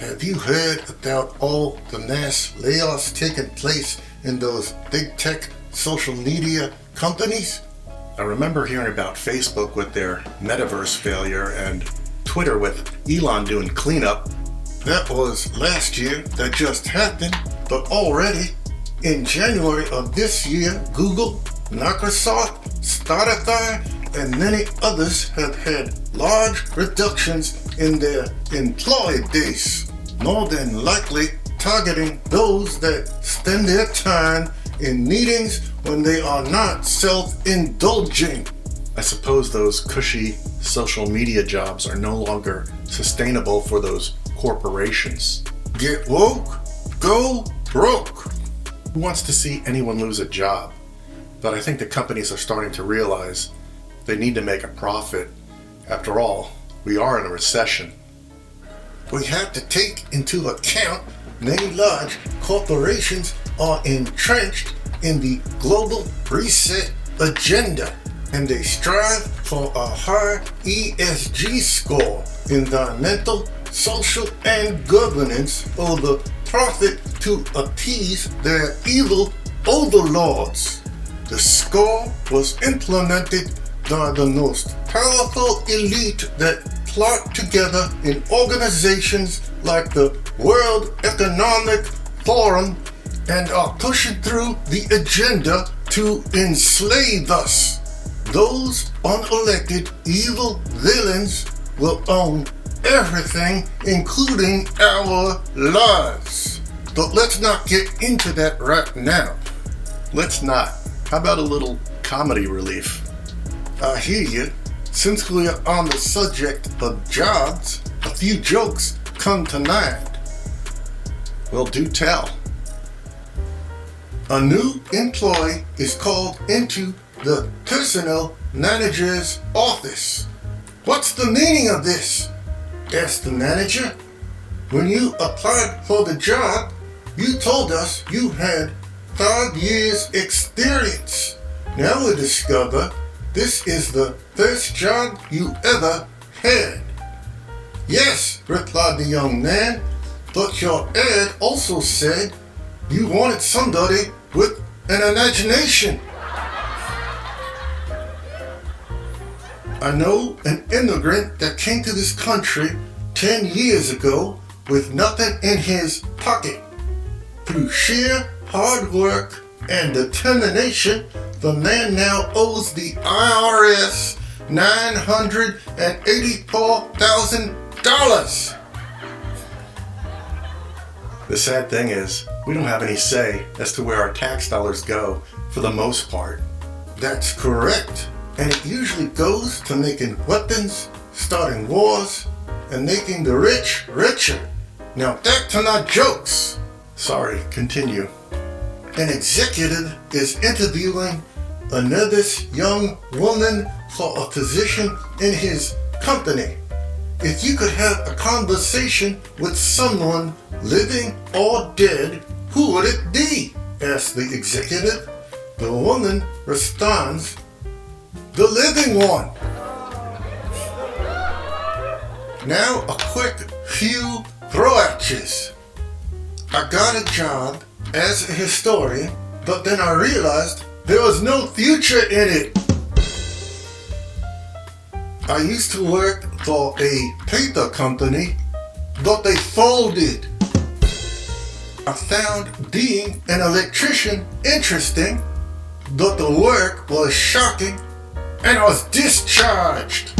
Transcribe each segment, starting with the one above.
Have you heard about all the mass layoffs taking place in those big tech social media companies? I remember hearing about Facebook with their metaverse failure and Twitter with Elon doing cleanup. That was last year that just happened, but already in January of this year, Google, Microsoft, Spotify, and many others have had large reductions in their employee base, more than likely targeting those that spend their time in meetings when they are not self-indulging. I suppose those cushy social media jobs are no longer sustainable for those corporations. Get woke, go broke. Who wants to see anyone lose a job? But I think the companies are starting to realize they need to make a profit. After all, we are in a recession. We have to take into account many large corporations are entrenched in the global reset agenda, and they strive for a high ESG score, environmental, social, and governance over profit to appease their evil overlords. The score was implemented by the most powerful elite that plot together in organizations like the World Economic Forum and are pushing through the agenda to enslave us. Those unelected evil villains will own everything, including our lives. But let's not get into that right now. Let's not. How about a little comedy relief? I hear you. Since we are on the subject of jobs, a few jokes come to mind. Well, do tell. A new employee is called into the personnel manager's office. "What's the meaning of this?" asked the manager. "When you applied for the job, you told us you had 5 years experience. Now we discover this is the first job you ever had." "Yes," replied the young man, "but your ad also said you wanted somebody with an imagination." "I know an immigrant that came to this country 10 years ago with nothing in his pocket. Through sheer hard work and determination, the man now owes the IRS $984,000. The sad thing is, we don't have any say as to where our tax dollars go for the most part. That's correct. And it usually goes to making weapons, starting wars, and making the rich richer. Now back to my jokes. Sorry, continue. An executive is interviewing a nervous young woman for a position in his company. "If you could have a conversation with someone living or dead, who would it be?" asks the executive. The woman responds, "The living one." Now a quick few throw-at-yous. I got a job as a historian, but then I realized there was no future in it. I used to work for a paper company, but they folded. I found being an electrician interesting, but the work was shocking and I was discharged.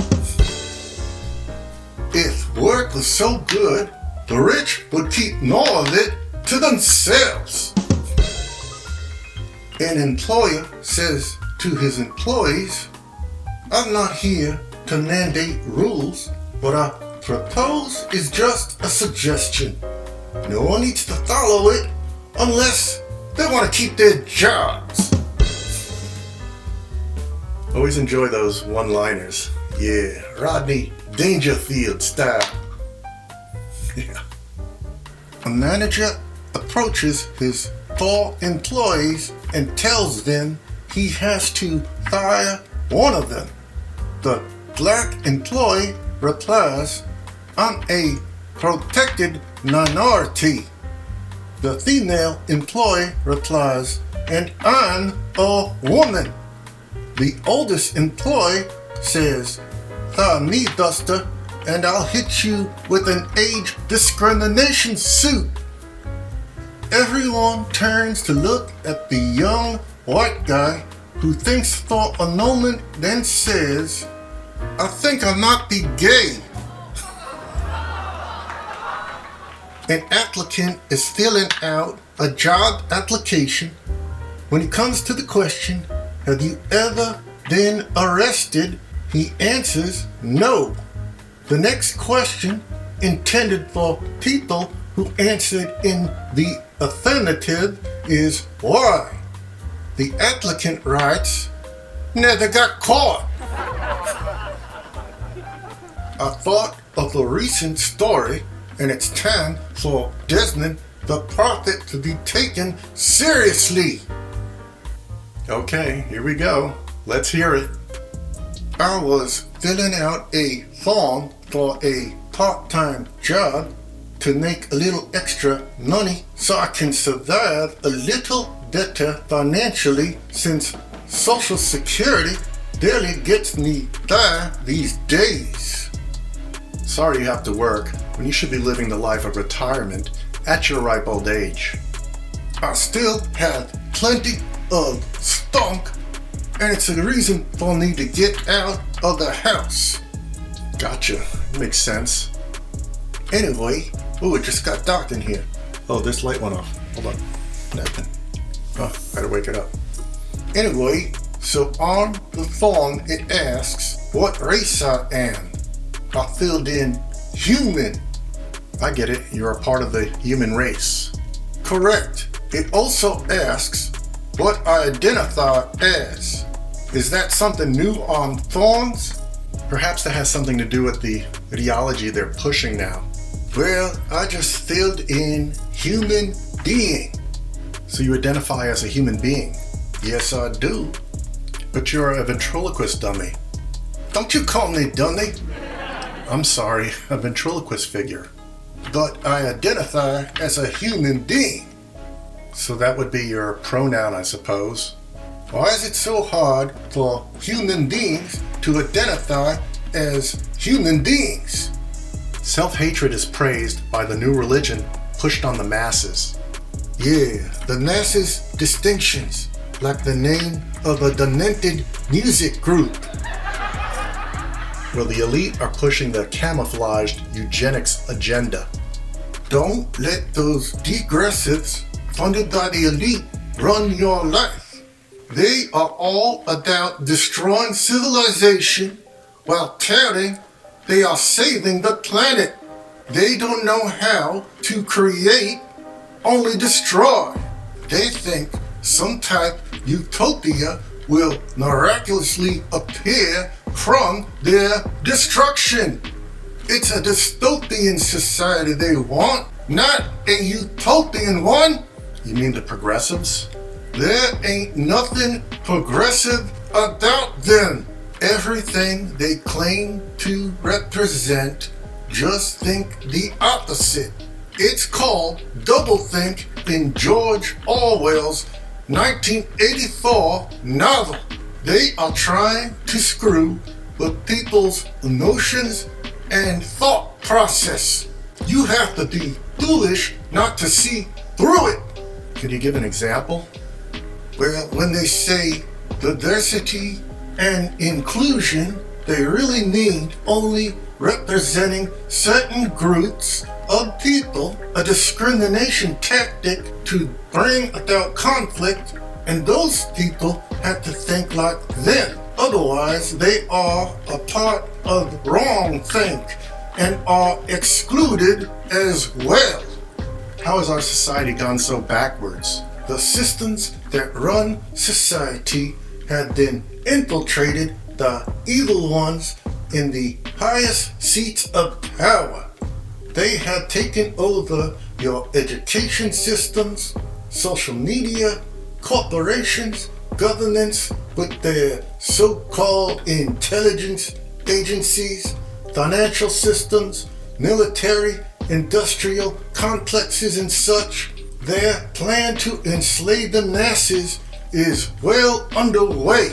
If work was so good, the rich would keep more of it to themselves. An employer says to his employees, "I'm not here to mandate rules. What I propose is just a suggestion. No one needs to follow it unless they want to keep their jobs." Always enjoy those one-liners. Yeah, Rodney Dangerfield style. Yeah. A manager approaches his 4 employees and tells them he has to fire one of them. The black employee replies, "I'm a protected minority. The female employee replies, and I'm a woman. The oldest employee says, me, Duster, and I'll hit you with an age discrimination suit. Everyone turns to look at the young white guy who thinks for a moment, then says, I think I might be gay. An applicant is filling out a job application. When it comes to the question, have you ever been arrested? He answers no. The next question, intended for people who answered in the affirmative, is why? The applicant writes, never got caught. I thought of a recent story, and it's time for Desmond the Prophet to be taken seriously. Okay, here we go. Let's hear it. I was filling out a form for a part-time job to make a little extra money so I can survive a little better financially, since Social Security barely gets me by these days. Sorry you have to work when you should be living the life of retirement at your ripe old age. I still have plenty of stunk, and it's a reason for me to get out of the house. Gotcha. Makes sense. Anyway, it just got dark in here. Oh, this light went off. Hold on. Nothing. Oh, better wake it up. Anyway, so on the form it asks what race I am. I filled in human. I get it. You're a part of the human race. Correct. It also asks what I identify as. Is that something new on forms? Perhaps that has something to do with the ideology they're pushing now. Well, I just filled in human being. So you identify as a human being? Yes, I do. But you're a ventriloquist dummy. Don't you call me dummy. I'm sorry, a ventriloquist figure. But I identify as a human being. So that would be your pronoun, I suppose. Why is it so hard for human beings to identify as human beings? Self-hatred is praised by the new religion pushed on the masses. Yeah, the masses' distinctions, like the name of a demented music group. Well, the elite are pushing the camouflaged eugenics agenda. Don't let those degressives funded by the elite run your life. They are all about destroying civilization while touting they are saving the planet. They don't know how to create, only destroy. They think some type utopia will miraculously appear from their destruction. It's a dystopian society they want, not a utopian one. You mean the progressives? There ain't nothing progressive about them. Everything they claim to represent, just think the opposite. It's called doublethink in George Orwell's 1984 novel. They are trying to screw with people's emotions and thought process. You have to be foolish not to see through it. Could you give an example? Well, when they say diversity and inclusion, they really mean only representing certain groups of people, a discrimination tactic to bring about conflict, and those people have to think like them. Otherwise, they are a part of wrongthink and are excluded as well. How has our society gone so backwards? The systems that run society have been infiltrated by evil ones in the highest seats of power. They have taken over your education systems, social media, corporations, governments with their so-called intelligence agencies, financial systems, military, industrial complexes and such. Their plan to enslave the masses is well underway.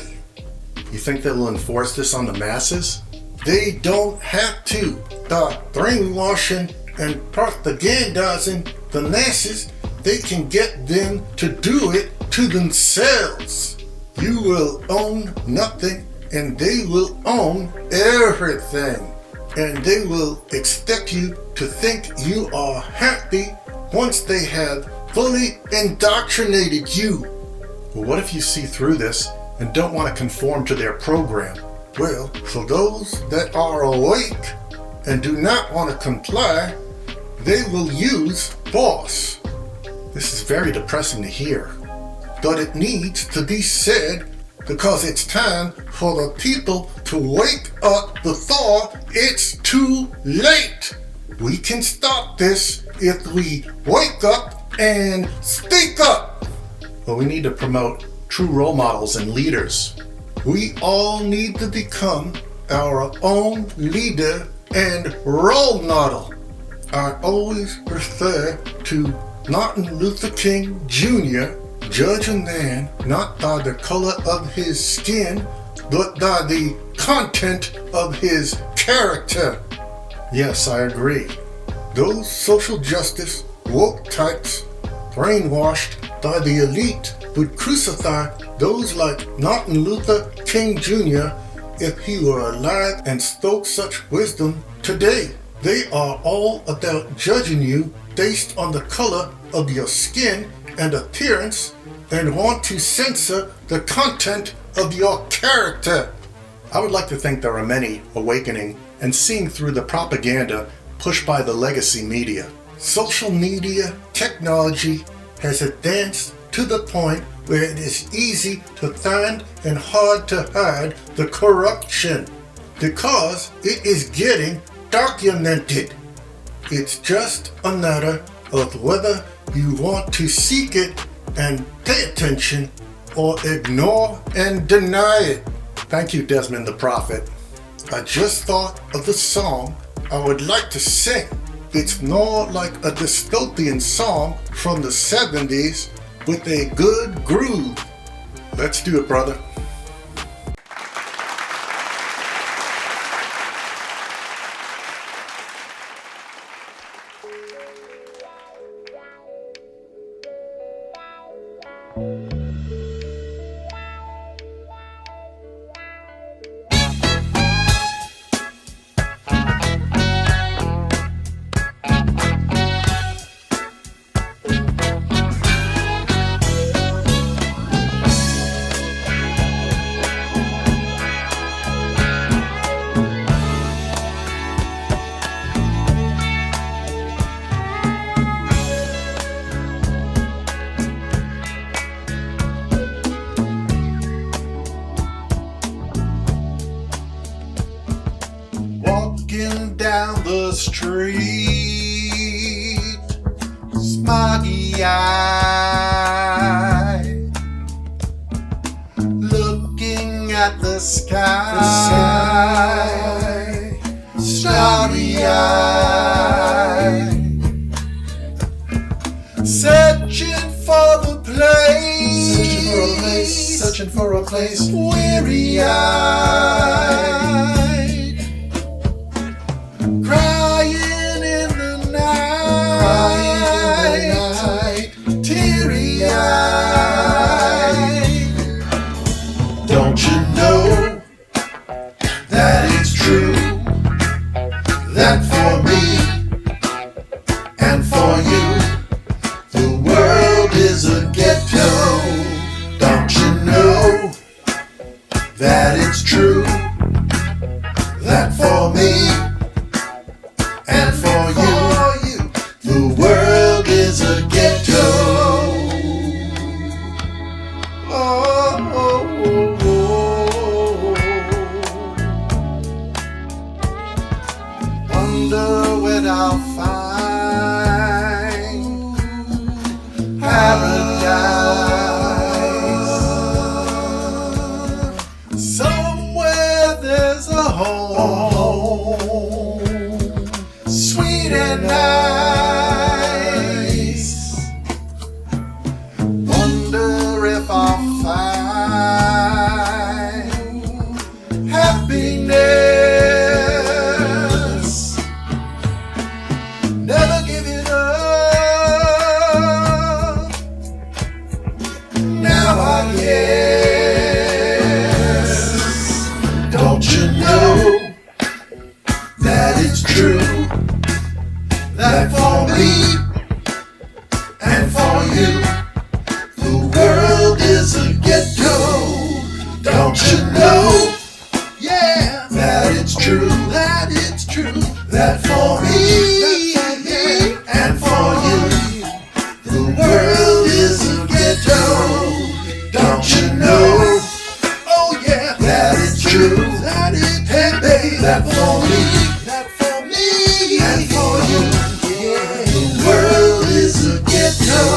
You think they will enforce this on the masses? They don't have to. By brainwashing and propagandizing the masses, they can get them to do it to themselves. You will own nothing and they will own everything. And they will expect you to think you are happy once they have fully indoctrinated you. Well, what if you see through this and don't want to conform to their program? Well, for those that are awake and do not want to comply, they will use force. This is very depressing to hear. But it needs to be said because it's time for the people to wake up before it's too late. We can stop this if we wake up and speak up. Well, we need to promote true role models and leaders. We all need to become our own leader and role model. I always refer to Martin Luther King Jr. Judge a man not by the color of his skin, but by the content of his character. Yes, I agree. Those social justice woke types, brainwashed by the elite, would crucify those like Martin Luther King Jr. if he were alive and spoke such wisdom today. They are all about judging you based on the color of your skin and appearance and want to censor the content of your character. I would like to think there are many awakening and seeing through the propaganda pushed by the legacy media. Social media technology has advanced to the point where it is easy to find and hard to hide the corruption because it is getting documented. It's just a matter of whether you want to seek it and pay attention or ignore and deny it. Thank you, Desmond the Prophet. I just thought of the song I would like to sing. It's more like a dystopian song from the 70s with a good groove. Let's do it, brother. Down the street, smoggy eyed, looking at the sky, starry eyed, searching for the place, searching for a place, weary eyed. Crying in the night, teary-eyed. Don't you know that it's true that for me and for you, the world is a ghetto? Don't you know that it's true nice. Wonder if I'll find happiness. Never give it up. Now I guess. Don't you know that it's true that for me and for you, the world is a ghetto. Don't you know? Yeah, that it's true, that for me and for you, the world is a ghetto. Don't you know? Oh yeah, that it's true, hey baby, that for me and for you, the world is a ghetto.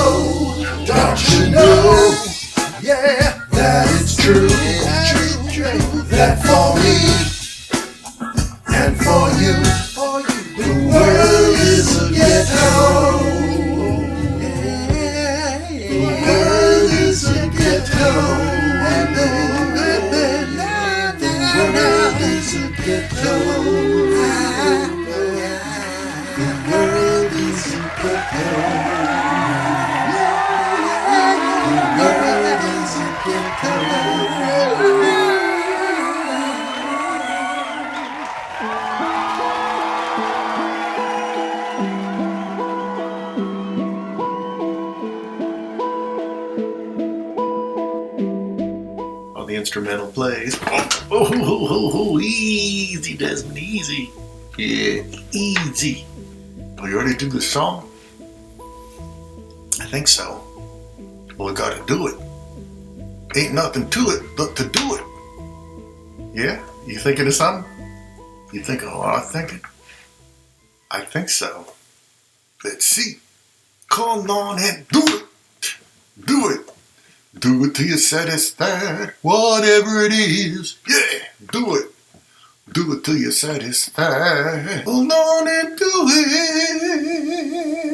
Don't you know? Yeah, that it's true, that for me and for you, the world is a ghetto. The world is a ghetto. The world is a ghetto. The world is a ghetto. The world is a ghetto. Oh, the instrumental plays. Oh, easy, Desmond, easy. Yeah, easy. Are you ready to do the song? I think so. Well, we gotta do it. Ain't nothing to it but to do it. Yeah? You thinking of something? You thinking of what I'm thinking? I think so. Let's see. Come on and do it. Do it. Do it till you're satisfied. Whatever it is. Yeah, do it. Do it till you're satisfied. Hold on and do it.